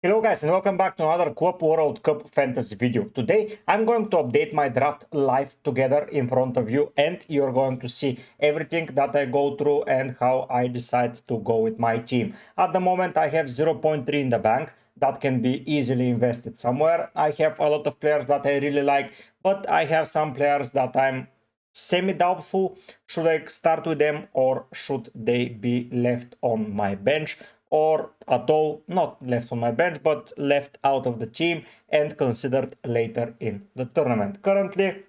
Hello guys and welcome back to another Club World Cup Fantasy video. Today I'm going to update my draft live together in front of you, and you're going to see everything that I go through and how I decide to go with my team. At the moment I have 0.3 in the bank that can be easily invested somewhere. I have a lot of players that I really like, but I have some players that I'm semi-doubtful. Should I start with them or should they be left on my bench? Or at all not left on my bench but left out of the team and considered later in the tournament. Currently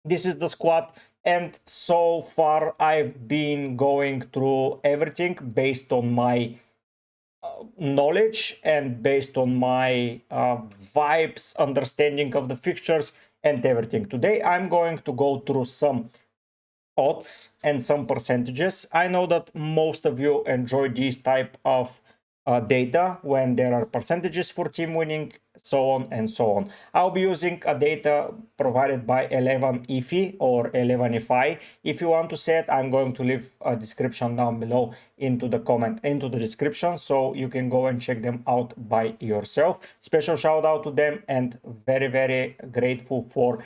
this is the squad, and so far I've been going through everything based on my knowledge and based on my vibes, understanding of the fixtures and everything. Today I'm going to go through some odds and some percentages. I know that most of you enjoy this type of data when there are percentages for team winning, so on and so on. I'll be using a data provided by 11EFI or 11EFI. If you want to see it, I'm going to leave a description down below into the description, so you can go and check them out by yourself. Special shout out to them, and very grateful for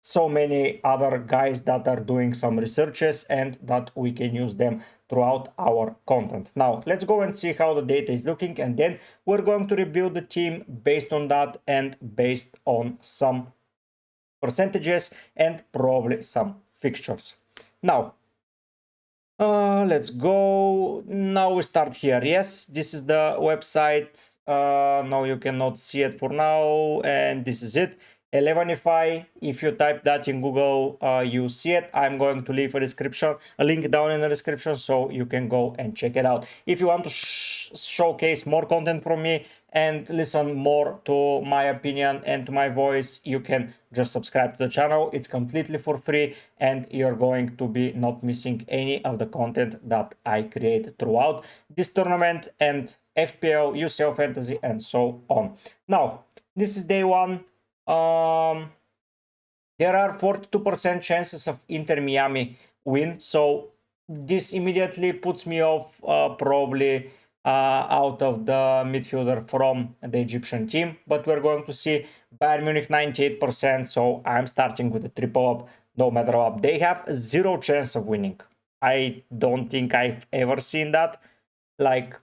so many other guys that are doing some researches and that we can use them throughout our content. Now let's go and see how the data is looking, and then we're going to rebuild the team based on that and based on some percentages and probably some fixtures. Now let's go. Now we start here. Yes, this is the website. Now you cannot see it for now, and this is it. 11EFI. If you type that in Google, you see it. I'm going to leave a link down in the description, so you can go and check it out. If you want to showcase more content from me and listen more to my opinion and to my voice, you can just subscribe to the channel. It's completely for free, and you're going to be not missing any of the content that I create throughout this tournament and FPL, UCL Fantasy, and so on. Now, this is day one. There are 42% chances of Inter Miami win, so this immediately puts me off probably out of the midfielder from the Egyptian team, but we're going to see. Bayern Munich 98%, so I'm starting with a triple up no matter what. They have zero chance of winning. I don't think I've ever seen that, like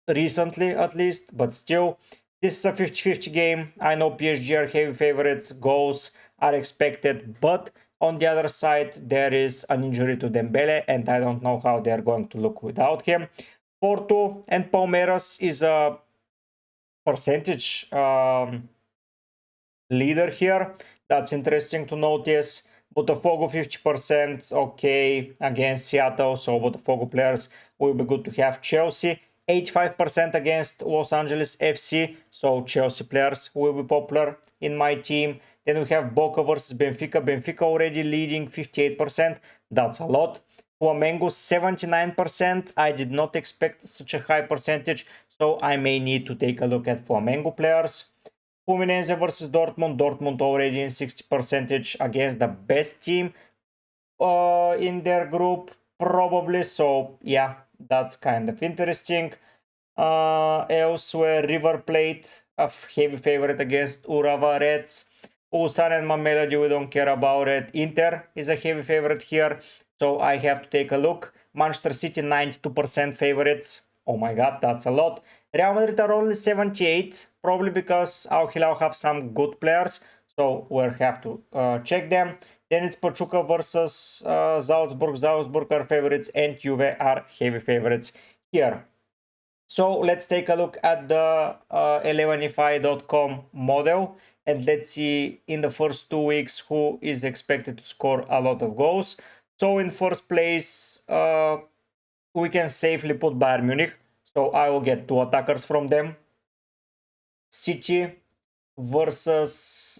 recently at least, but still. This is a 50-50 game. I know PSG are heavy favorites, goals are expected, but on the other side there is an injury to Dembele, and I don't know how they're going to look without him. Porto and Palmeiras is a percentage leader here. That's interesting to notice. Botafogo 50%, okay, against Seattle, so Botafogo players will be good to have. Chelsea 85% against Los Angeles FC, so Chelsea players will be popular in my team. Then we have Boca versus Benfica. Benfica already leading 58%, that's a lot. Flamengo 79%, I did not expect such a high percentage, so I may need to take a look at Flamengo players. Fluminense versus Dortmund. Dortmund already in 60% against the best team in their group, probably. So yeah, that's kind of interesting. Elsewhere, River Plate, a heavy favorite against Urawa Reds. Ulsan and Mamelodi, we don't care about it. Inter is a heavy favorite here, so I have to take a look. Manchester City 92% favorites. Oh my god, that's a lot. Real Madrid are only 78, probably because Al Hilal have some good players, so we'll have to check them. Then it's Pachuca versus Salzburg. Salzburg are favorites and Juve are heavy favorites here. So let's take a look at the 11EFI.com model, and let's see in the first 2 weeks who is expected to score a lot of goals. So in first place, we can safely put Bayern Munich. So I will get 2 attackers from them. City versus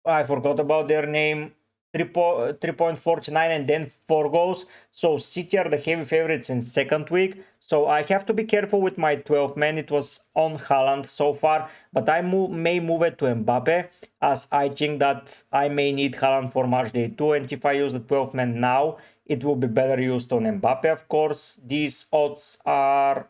I forgot about their name. 3.49 and then 4 goals. So City are the heavy favorites in second week. So I have to be careful with my 12 man. It was on Haaland so far, but I may move it to Mbappe, as I think that I may need Haaland for Matchday 2. And if I use the 12 man now, it will be better used on Mbappe, of course. These odds are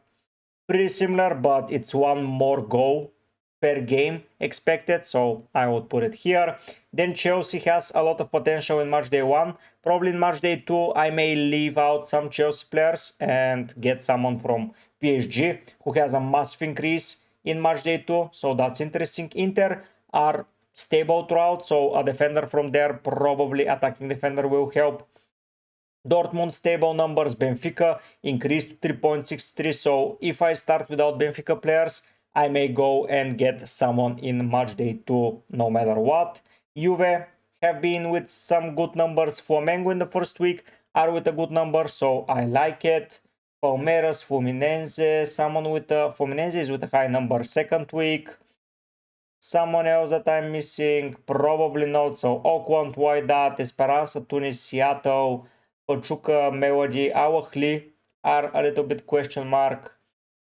pretty similar, but it's one more goal per game expected, so I would put it here. Then Chelsea has a lot of potential in Matchday 1. Probably in Matchday 2 I may leave out some Chelsea players and get someone from PSG who has a massive increase in Matchday 2, so that's interesting. Inter are stable throughout, so a defender from there, probably attacking defender, will help. Dortmund stable numbers, Benfica increased to 3.63, so if I start without Benfica players, I may go and get someone in Matchday 2 no matter what. Juve have been with some good numbers. Flamengo in the first week are with a good number, so I like it. Palmeiras, Fluminense, someone with Fluminense is with a high number second week. Someone else that I'm missing, probably not. So Oakland, Wydad, Esperança, Tunis, Seattle, Pachuca, Melody, Awahli are a little bit question mark.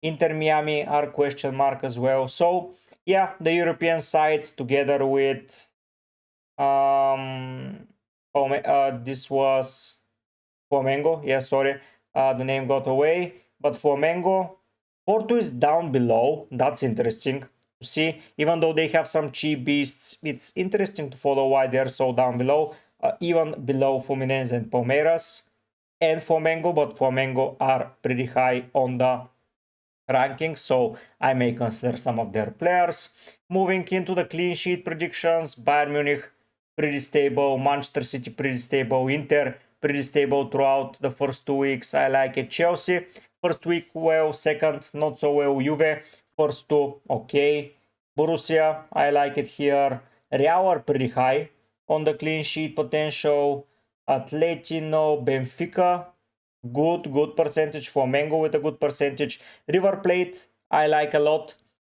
Inter Miami are question mark as well. So yeah, the European sides together with this was Flamengo. Yeah, sorry, the name got away. But Flamengo, Porto is down below. That's interesting to see. Even though they have some cheap beasts, it's interesting to follow why they're so down below. Even below Fluminense and Palmeiras and Flamengo, but Flamengo are pretty high on the rankings, so I may consider some of their players. Moving into the clean sheet predictions, Bayern Munich pretty stable, Manchester City pretty stable, Inter pretty stable throughout the first 2 weeks. I like it. Chelsea first week well, second not so well. Juve first two okay. Borussia, I like it here. Real are pretty high on the clean sheet potential. Atletino, Benfica, good percentage. Flamengo with a good percentage. River Plate, I like a lot.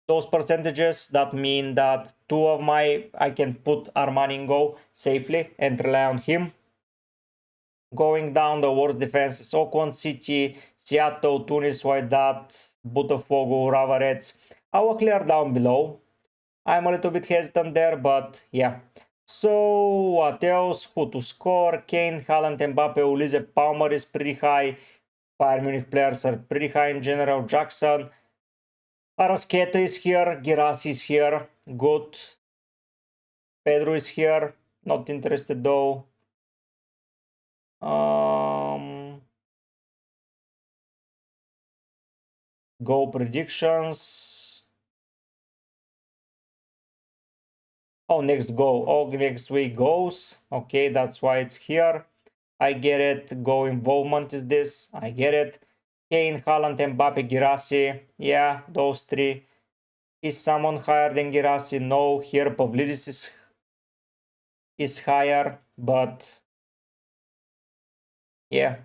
Those percentages that mean that two of my I can put Armani in goal safely and rely on him. Going down, the worst defenses: Auckland City, Seattle, Tunis, Wydad, Botafogo, Ravarets. Our clear down below. I'm a little bit hesitant there, but yeah. So what else? Who to score? Kane, Haaland, Mbappe, Ulise, Palmer is pretty high. Bayern Munich players are pretty high in general. Jackson, Arasqueta is here. Girassi is here. Good. Pedro is here. Not interested though. Goal predictions. Oh, next goal. Oh, next week goes. Okay, that's why it's here. I get it. Goal involvement is this. I get it. Kane, Haaland, Mbappe, Girassi. Yeah, those three. Is someone higher than Girassi? No. Here Pavlidis is higher, but yeah.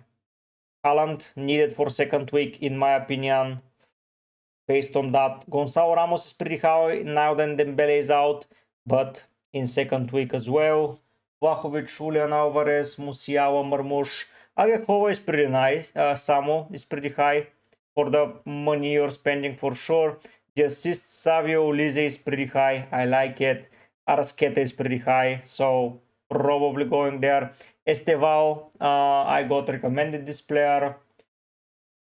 Haaland needed for second week, in my opinion. Based on that, Gonçalo Ramos is pretty high now that Dembele is out, but in second week as well. Vlahovic, Julian Alvarez, Musiala, Marmoush. Agekova is pretty nice. Samu is pretty high for the money you're spending for sure. The assist, Savio Ulise is pretty high. I like it. Arasqueta is pretty high, so probably going there. Estevao, I got recommended this player.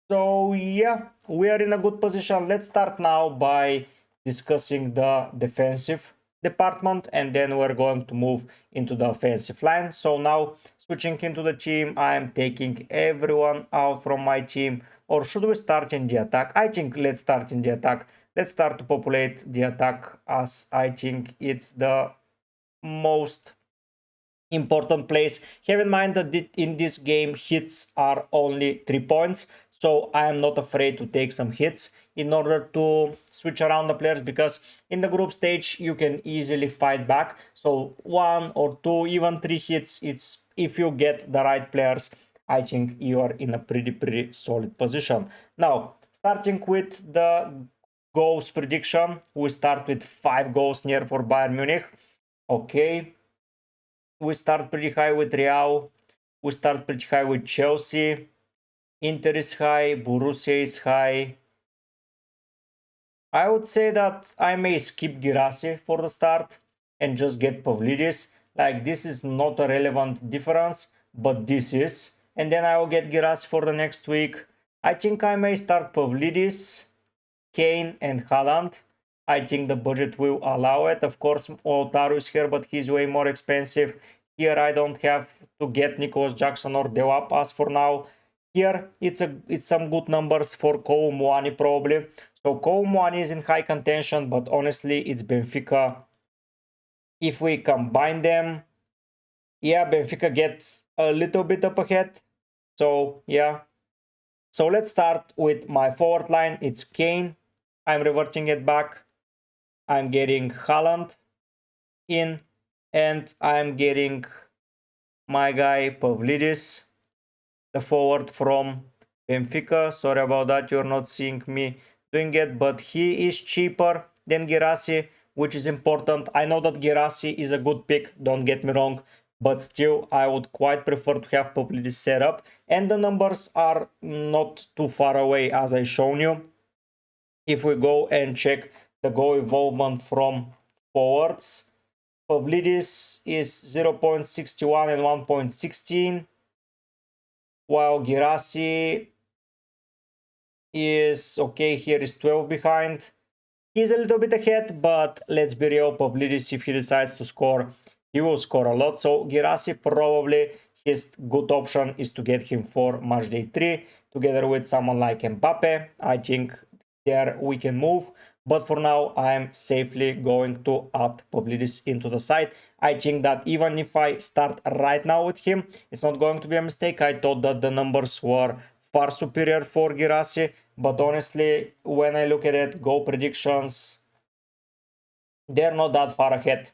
So yeah, we are in a good position. Let's start now by discussing the defensive department, and then we're going to move into the offensive line. So now switching into the team, I'm taking everyone out from my team. Or should we start in the attack? I think let's start in the attack. Let's start to populate the attack, as I think it's the most important place. Have in mind that in this game hits are only 3 points, so I am not afraid to take some hits in order to switch around the players, because in the group stage you can easily fight back. So 1 or 2, even 3 hits, it's if you get the right players, I think you are in a pretty solid position. Now, starting with the goals prediction, we start with 5 goals near for Bayern Munich. Okay, we start pretty high with Real. We start pretty high with Chelsea. Inter is high. Borussia is high. I would say that I may skip Girassi for the start and just get Pavlidis. Like, this is not a relevant difference, but this is. And then I will get Girassi for the next week. I think I may start Pavlidis. Kane and Haaland. I think the budget will allow it. Of course, Lautaro is here, but he's way more expensive. Here I don't have to get Nicholas Jackson or Delap as for now. Here it's some good numbers for Cole Muani probably. So Cole Muani is in high contention, but honestly it's Benfica. If we combine them, yeah, Benfica gets a little bit up ahead. So yeah. So let's start with my forward line. It's Kane. I'm reverting it back. I'm getting Haaland in, and I'm getting my guy Pavlidis, the forward from Benfica. Sorry about that, you're not seeing me doing it, but he is cheaper than Girassi, which is important. I know that Girassi is a good pick, don't get me wrong, but still I would quite prefer to have Pavlidis set up, and the numbers are not too far away as I shown you. If we go and check the goal involvement from forwards, Pavlidis is 0.61 and 1.16, while Girassi is okay, here is 12 behind. He's a little bit ahead, but let's be real, Pavlidis, if he decides to score, he will score a lot. So Girassi, probably his good option is to get him for Matchday 3 together with someone like Mbappe. I think there we can move, but for now I'm safely going to add Pavlidis into the side. I think that even if I start right now with him, it's not going to be a mistake. I thought that the numbers were far superior for Girassi, but honestly, when I look at it, goal predictions, they're not that far ahead.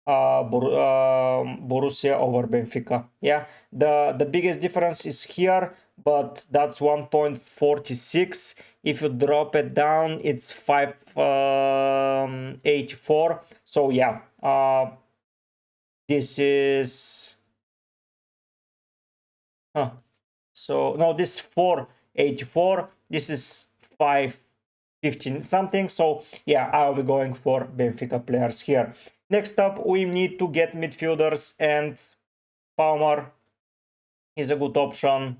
Borussia over Benfica. Yeah, the biggest difference is here, but that's 1.46. If you drop it down, it's 5.84. So yeah, this is so no, this is 4.84. This is 5.15 something. So yeah, I'll be going for Benfica players here. Next up, we need to get midfielders, and Palmer is a good option.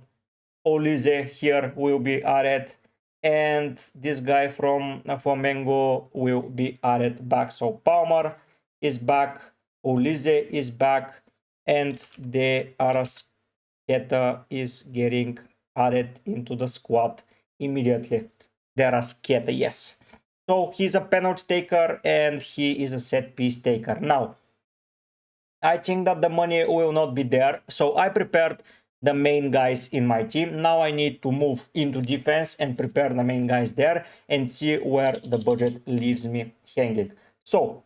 Olise here will be added, and this guy from Flamengo will be added back. So Palmer is back, Olise is back, and the Arrascaeta is getting added into the squad immediately. The Arrascaeta, yes. So he's a penalty taker and he is a set piece taker. Now, I think that the money will not be there, so I prepared the main guys in my team. Now I need to move into defense and prepare the main guys there and see where the budget leaves me hanging. So,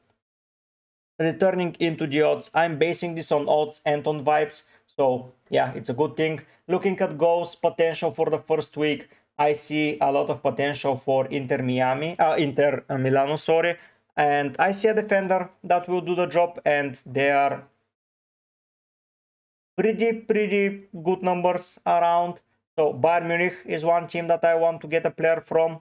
returning into the odds, I'm basing this on odds and on vibes. So yeah, it's a good thing. Looking at goals potential for the first week, I see a lot of potential for Inter Milano, sorry. And I see a defender that will do the job, and they are pretty good numbers around. So Bayern Munich is one team that I want to get a player from.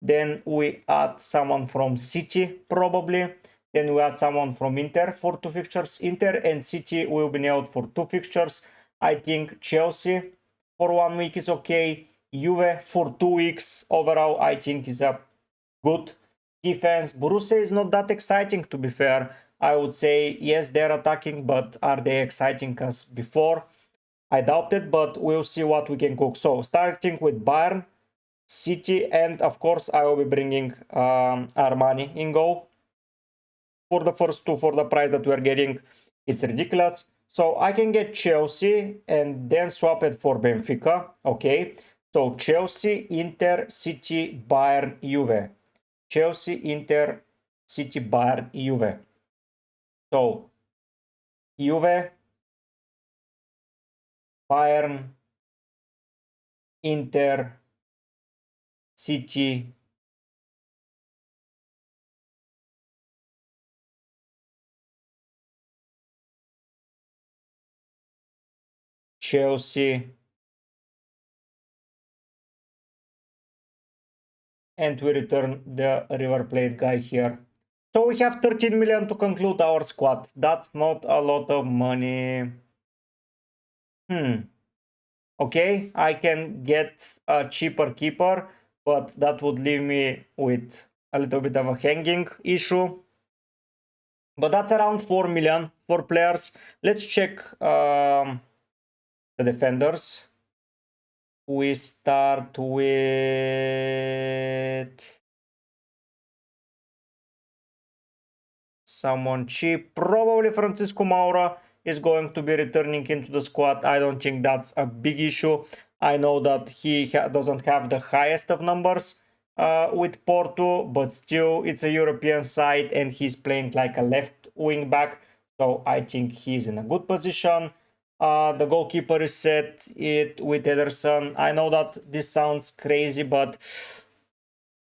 Then we add someone from City, probably. Then we add someone from Inter for 2 fixtures. Inter and City will be nailed for 2 fixtures. I think Chelsea for 1 week is okay. Juve for 2 weeks overall, I think, is a good defense. Borussia is not that exciting, to be fair. I would say, yes, they're attacking, but are they exciting as before? I doubt it, but we'll see what we can cook. So, starting with Bayern, City, and of course, I will be bringing Armani in goal. For the first two, for the price that we're getting, it's ridiculous. So, I can get Chelsea and then swap it for Benfica. Okay. So, Chelsea, Inter, City, Bayern, Juve. Chelsea, Inter, City, Bayern, Juve. So, Juve, Bayern, Inter, City, Chelsea, and we return the River Plate guy here. So we have 13 million to conclude our squad. That's not a lot of money. Okay, I can get a cheaper keeper. but that would leave me with a little bit of a hanging issue. But that's around 4 million for players. Let's check the defenders. We start with someone cheap. Probably Francisco Maura is going to be returning into the squad. I don't think that's a big issue. I know that he doesn't have the highest of numbers with Porto, but still it's a European side and he's playing like a left wing back. So I think he's in a good position. The goalkeeper is set it with Ederson. I know that this sounds crazy, but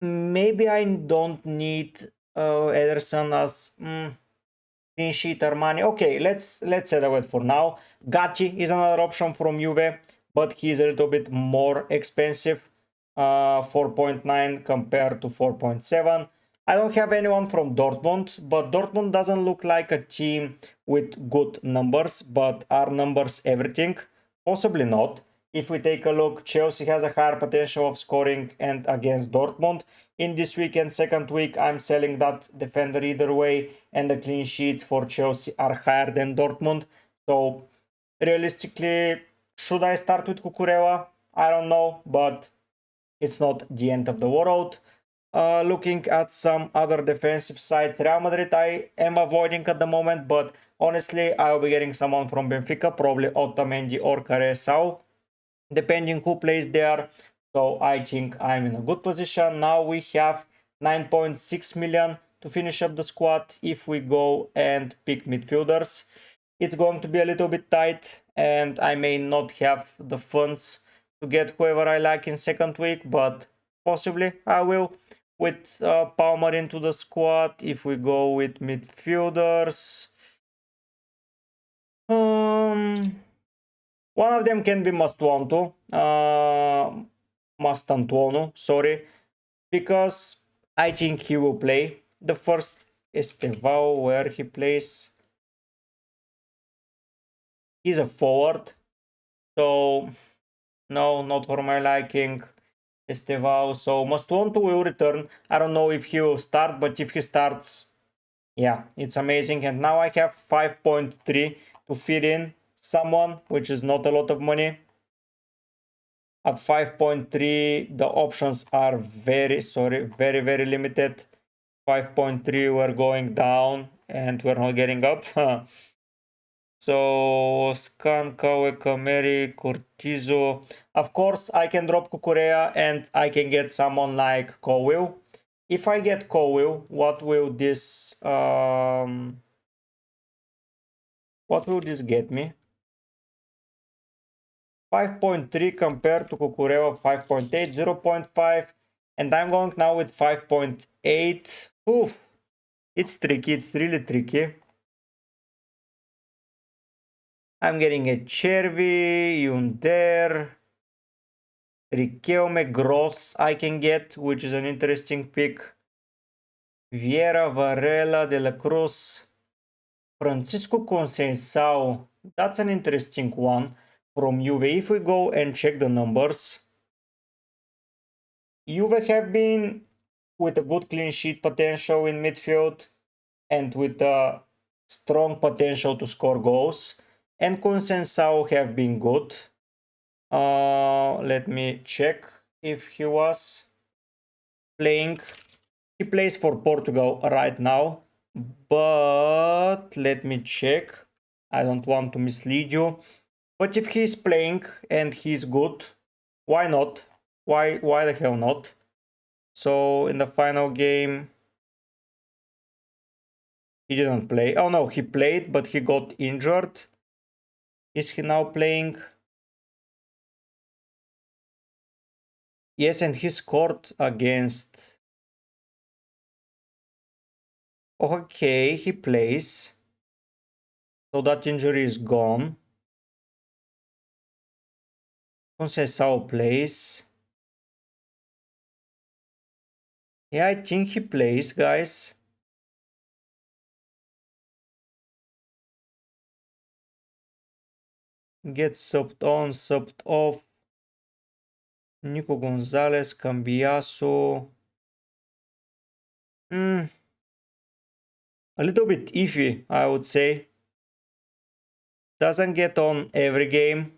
maybe I don't need Ederson as clean sheet Armani. Okay, let's set away for now. Gatti is another option from Juve, but he's a little bit more expensive. 4.9 compared to 4.7. I don't have anyone from Dortmund, but Dortmund doesn't look like a team with good numbers, but are numbers everything? Possibly not. If we take a look, Chelsea has a higher potential of scoring and against Dortmund. In this weekend, second week, I'm selling that defender either way, and the clean sheets for Chelsea are higher than Dortmund. So realistically, should I start with Cucurella? I don't know, but it's not the end of the world. Looking at some other defensive sides, Real Madrid I am avoiding at the moment, but honestly, I'll be getting someone from Benfica, probably Otamendi or Caresau, depending who plays there. So I think I'm in a good position. Now we have 9.6 million to finish up the squad. If we go and pick midfielders, it's going to be a little bit tight and I may not have the funds to get whoever I like in second week, but possibly I will. With Palmer into the squad, if we go with midfielders, one of them can be Mastantuono, sorry, because I think he will play. The first Estevao, where he plays, he's a forward, so no, not for my liking. Estevao, so Mastantuono will return. I don't know if he will start, but if he starts, yeah, it's amazing. And now I have 5.3 to fit in someone, which is not a lot of money. At 5.3, the options are very limited. 5.3, we're going down and we're not getting up. So, Skanka, Kameri, Cortizo. Of course, I can drop Kukurea and I can get someone like Cowell. If I get Cowell, what will this get me? 5.3 compared to Kukureva 5.8, 0.5, and I'm going now with 5.8. Oof, it's tricky, it's really tricky. I'm getting a Chervi, Yunder, Riquelme, Gross I can get, which is an interesting pick. Vieira, Varela, De La Cruz, Francisco Conceição, that's an interesting one from Juve. If we go and check the numbers, Juve have been with a good clean sheet potential in midfield and with a strong potential to score goals. And Conceição have been good. Let me check if he was playing. He plays for Portugal right now, but let me check. I don't want to mislead you. But if he's playing and he's good, why not? Why the hell not? So in the final game, he didn't play. Oh no, he played, but he got injured. Is he now playing? Yes, and he scored against... Okay, he plays. So that injury is gone. Conceição plays. Yeah, I think he plays, guys. Gets subbed on, subbed off. Nico Gonzalez, Cambiaso. A little bit iffy, I would say. Doesn't get on every game.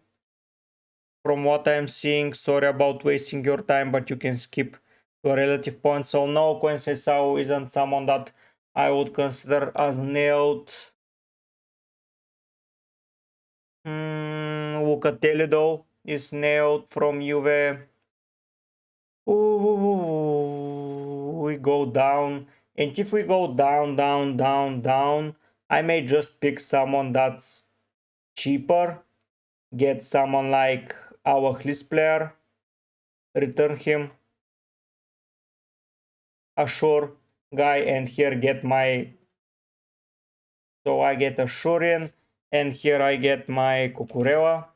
From what I'm seeing, sorry about wasting your time, but you can skip to a relative point. So no, Coensesau isn't someone that I would consider as nailed. Locatelli though is nailed from Juve. Ooh, we go down. And if we go down, down, down, down, I may just pick someone that's cheaper. Get someone like our list player. Return him a sure guy, and here get my... So I get a Shurin, and here I get my Kukurewa.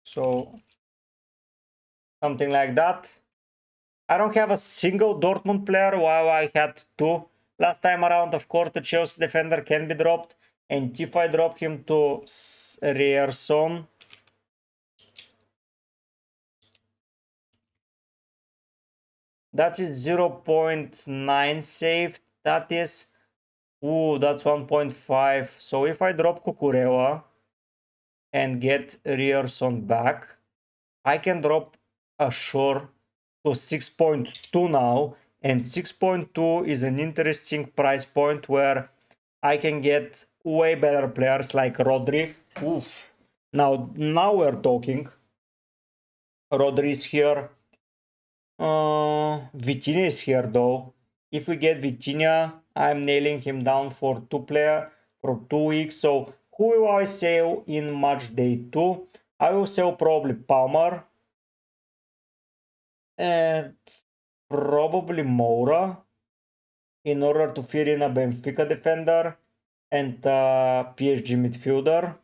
So something like that. I don't have a single Dortmund player, while I had two last time around. Of course, the Chelsea defender can be dropped, and if I drop him to Rierson, that is 0.9 saved. That is... Ooh, that's 1.5. So if I drop Kukurewa and get Rierson back, I can drop Ashore to 6.2 now, and 6.2 is an interesting price point where I can get way better players like Rodri. Oof. Now we're talking. Rodri is here. Vitinha is here though. If we get Vitinha, I'm nailing him down for 2 weeks. So who will I sell in match day 2? I will sell probably Palmer and probably Moura in order to fit in a Benfica defender and a PSG midfielder.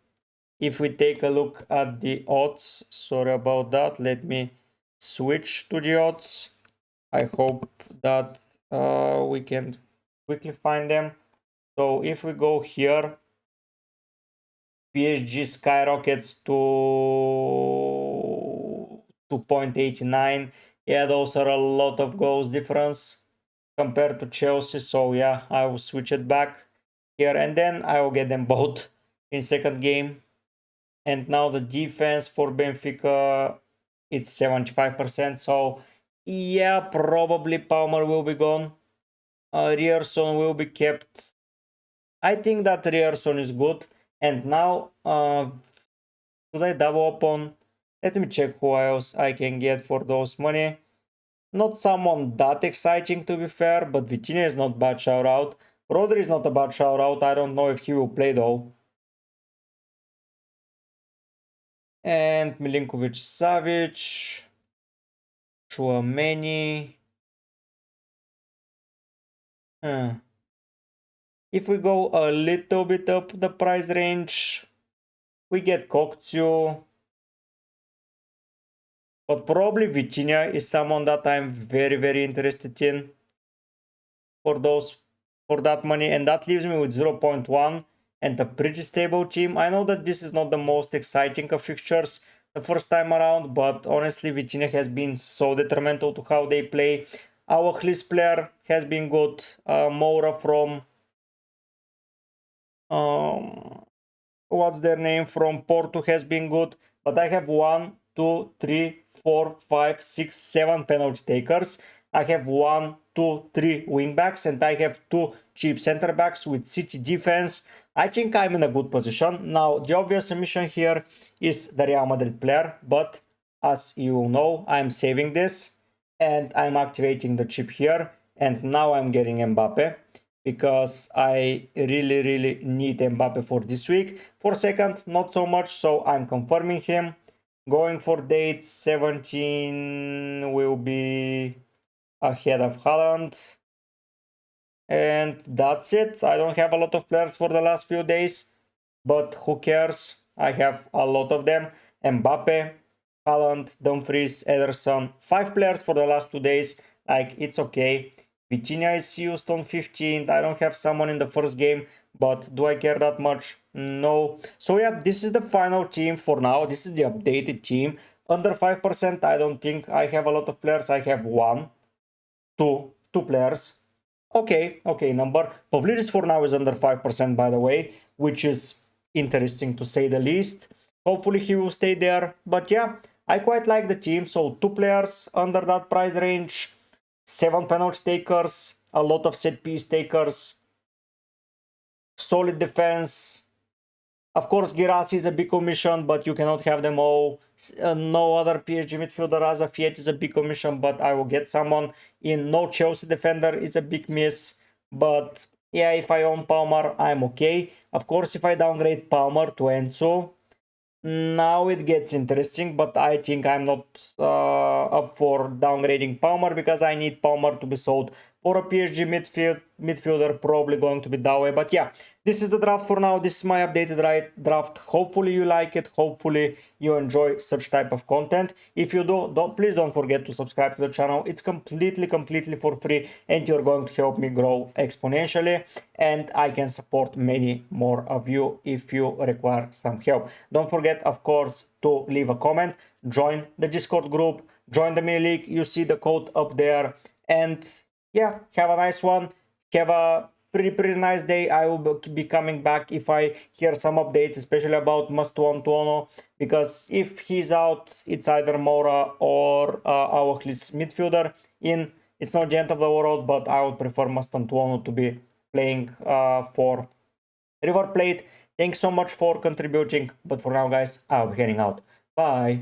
If we take a look at the odds, sorry about that, let me switch to the odds. I hope that we can quickly find them. So if we go here, PSG skyrockets to 2.89. Yeah, those are a lot of goals difference compared to Chelsea. So yeah, I will switch it back here, and then I will get them both in second game. And now the defense for Benfica, it's 75%. So yeah, probably Palmer will be gone. Rierson will be kept. I think that Rierson is good. And now, should I double up on? Let me check who else I can get for those money. Not someone that exciting, to be fair, but Vitinha is not bad shout out. Rodri is not a bad shout out. I don't know if he will play though. And Milinkovic Savic, Chouameni. If we go a little bit up the price range, we get Kokcu. But probably Vitinha is someone that I'm very, very interested in for that money. And that leaves me with 0.1 and a pretty stable team. I know that this is not the most exciting of fixtures the first time around, but honestly, Vitinha has been so detrimental to how they play. Our list player has been good. Moura from... what's their name, from Porto has been good, but I have 1, 2, 3, 4, 5, 6, 7 penalty takers. I have 1, 2, 3 wingbacks, and I have 2 cheap center backs with City defense. I think I'm in a good position. Now, the obvious omission here is the Real Madrid player, but as you know, I'm saving this and I'm activating the chip here, and now I'm getting Mbappe, because I really, really need Mbappe for this week. For second, not so much, so I'm confirming him. Going for date 17 will be ahead of Haaland. And that's it. I don't have a lot of players for the last few days, but who cares? I have a lot of them. Mbappe, Haaland, Dumfries, Ederson. 5 players for the last 2 days. Like, it's okay. Vitinha is used on 15th. I don't have someone in the first game, but do I care that much? No. So yeah, this is the final team for now. This is the updated team. Under 5%, I don't think I have a lot of players. I have two players. Okay, number. Pavlidis for now is under 5%, by the way, which is interesting to say the least. Hopefully he will stay there. But yeah, I quite like the team. So 2 players under that price range, 7 penalty takers, a lot of set piece takers, solid defense. Of course, Girassi is a big commission, but you cannot have them all. No other PSG midfielder as of yet is a big commission, but I will get someone in. No Chelsea defender is a big miss, but yeah, if I own Palmer, I'm okay. Of course, if I downgrade Palmer to Enzo, now it gets interesting, but I think I'm not up for downgrading Palmer because I need Palmer to be sold for a PSG midfielder, probably going to be that way. But yeah, this is the draft for now. This is my updated draft. Hopefully you like it. Hopefully you enjoy such type of content. If you do, please don't forget to subscribe to the channel. It's completely for free, and you're going to help me grow exponentially, and I can support many more of you if you require some help. Don't forget, of course, to leave a comment, join the Discord group, join the mini league. You see the code up there, and yeah, have a nice one. Have a pretty nice day. I will be coming back if I hear some updates, especially about Mastuantuono, because if he's out, it's either Mora or our midfielder in. It's not the end of the world, but I would prefer Mastuantuono to be playing for River Plate. Thanks so much for contributing, but for now, guys, I'll be heading out. Bye.